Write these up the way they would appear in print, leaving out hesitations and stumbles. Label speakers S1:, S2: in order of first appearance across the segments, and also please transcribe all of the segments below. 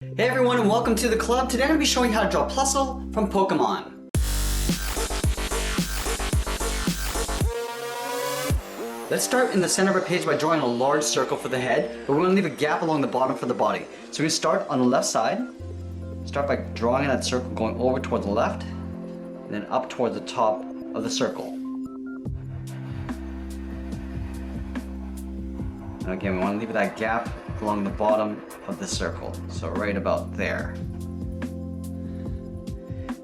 S1: Hey everyone, and welcome to the club. Today I'm going to be showing you how to draw Plusle from Pokemon. Let's start in the center of our page by drawing a large circle for the head, but we're going to leave a gap along the bottom for the body. So we're going to start on the left side. Start by drawing that circle going over towards the left, and then up towards the top of the circle. And again, we want to leave that gap along the bottom of the circle, so right about there.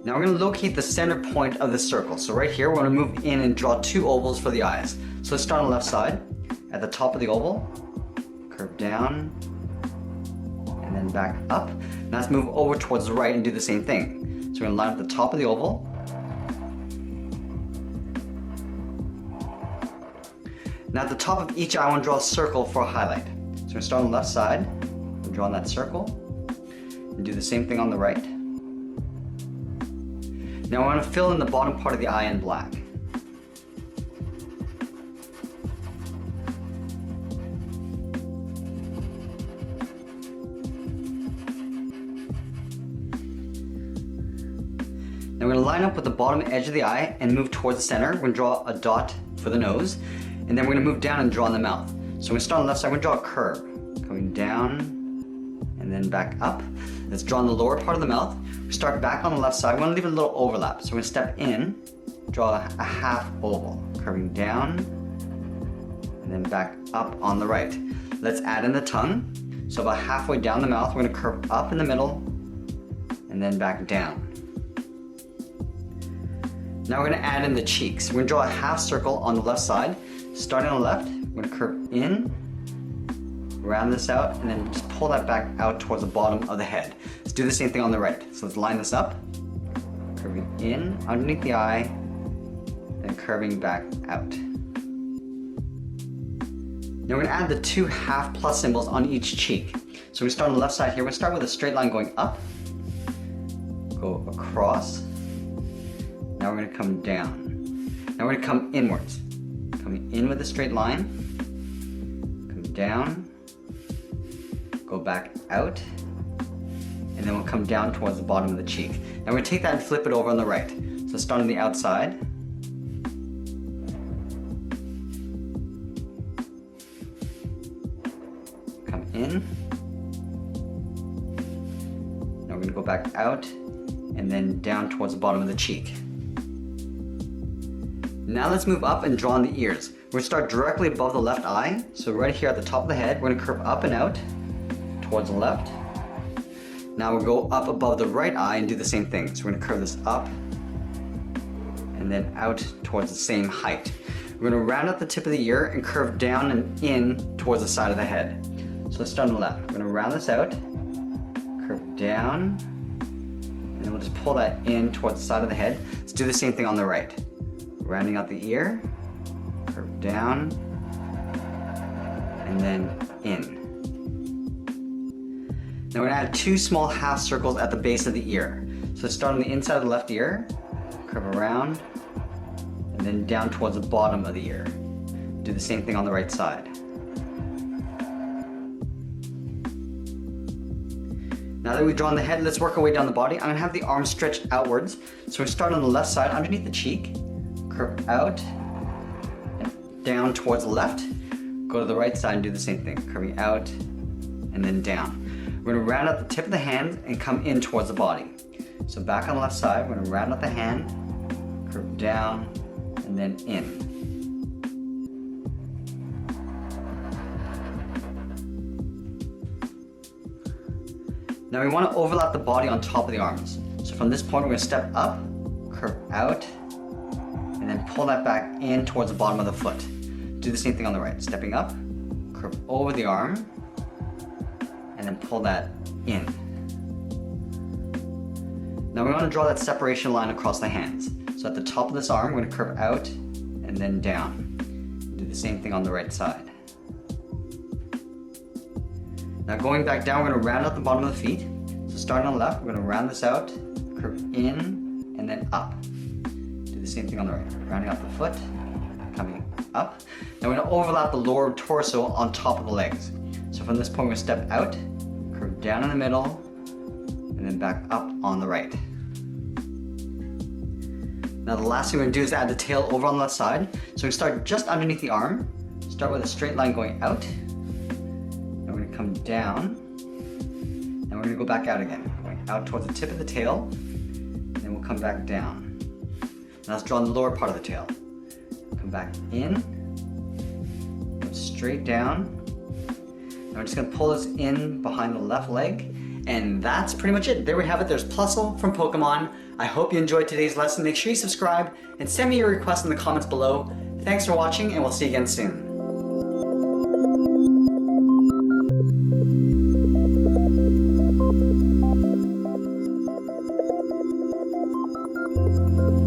S1: Now we're going to locate the center point of the circle. So right here, we're going to move in and draw two ovals for the eyes. So let's start on the left side. At the top of the oval, curve down, and then back up. Now let's move over towards the right and do the same thing. So we're going to line up the top of the oval. Now at the top of each eye, I want to draw a circle for a highlight. So we're going to start on the left side, we're drawing that circle, and do the same thing on the right. Now I want to fill in the bottom part of the eye in black. Now we're going to line up with the bottom edge of the eye and move towards the center. We're going to draw a dot for the nose, and then we're going to move down and draw in the mouth. So we're going to start on the left side, we're going to draw a curve, coming down and then back up. Let's draw on the lower part of the mouth. We start back on the left side, we want to leave a little overlap. So we're going to step in, draw a half oval, curving down and then back up on the right. Let's add in the tongue. So about halfway down the mouth, we're going to curve up in the middle and then back down. Now we're going to add in the cheeks. We're going to draw a half circle on the left side. Starting on the left, we're going to curve in, round this out, and then just pull that back out towards the bottom of the head. Let's do the same thing on the right. So let's line this up, curving in underneath the eye, and curving back out. Now we're going to add the two half plus symbols on each cheek. So we start on the left side here. We're going to start with a straight line going up, go across. Now we're going to come down. Now we're going to come inwards. Coming in with a straight line, come down, go back out, and then we'll come down towards the bottom of the cheek. Now we're going to take that and flip it over on the right. So start on the outside. Come in. Now we're going to go back out and then down towards the bottom of the cheek. Now let's move up and draw on the ears. We're going to start directly above the left eye. So right here at the top of the head, we're going to curve up and out towards the left. Now we'll go up above the right eye and do the same thing. So we're going to curve this up and then out towards the same height. We're going to round out the tip of the ear and curve down and in towards the side of the head. So let's start on the left. We're going to round this out, curve down, and then we'll just pull that in towards the side of the head. Let's do the same thing on the right. Rounding out the ear, curve down, and then in. Now we're going to add two small half circles at the base of the ear. So let's start on the inside of the left ear, curve around, and then down towards the bottom of the ear. Do the same thing on the right side. Now that we've drawn the head, let's work our way down the body. I'm going to have the arms stretched outwards. So we start on the left side, underneath the cheek, curve out and down towards the left. Go to the right side and do the same thing, curving out and then down. We're going to round out the tip of the hand and come in towards the body. So back on the left side, we're going to round out the hand, curve down and then in. Now we want to overlap the body on top of the arms. So from this point, we're going to step up, curve out, and then pull that back in towards the bottom of the foot. Do the same thing on the right. Stepping up, curve over the arm, and then pull that in. Now we want to draw that separation line across the hands. So at the top of this arm, we're going to curve out and then down. Do the same thing on the right side. Now going back down, we're going to round out the bottom of the feet. So starting on the left, we're going to round this out, curve in, and then up. Do the same thing on the right. Rounding out the foot, coming up. Now we're going to overlap the lower torso on top of the legs. So from this point, we're going to step out, curve down in the middle, and then back up on the right. Now the last thing we're gonna do is add the tail over on the left side. So we start just underneath the arm. Start with a straight line going out. And we're gonna come down. And we're gonna go back out again. Going out towards the tip of the tail. And then we'll come back down. Now let's draw the lower part of the tail. Come back in. Go straight down. And we're just gonna pull this in behind the left leg. And that's pretty much it. There we have it. There's Plusle from Pokemon. I hope you enjoyed today's lesson. Make sure you subscribe and send me your requests in the comments below. Thanks for watching, and we'll see you again soon.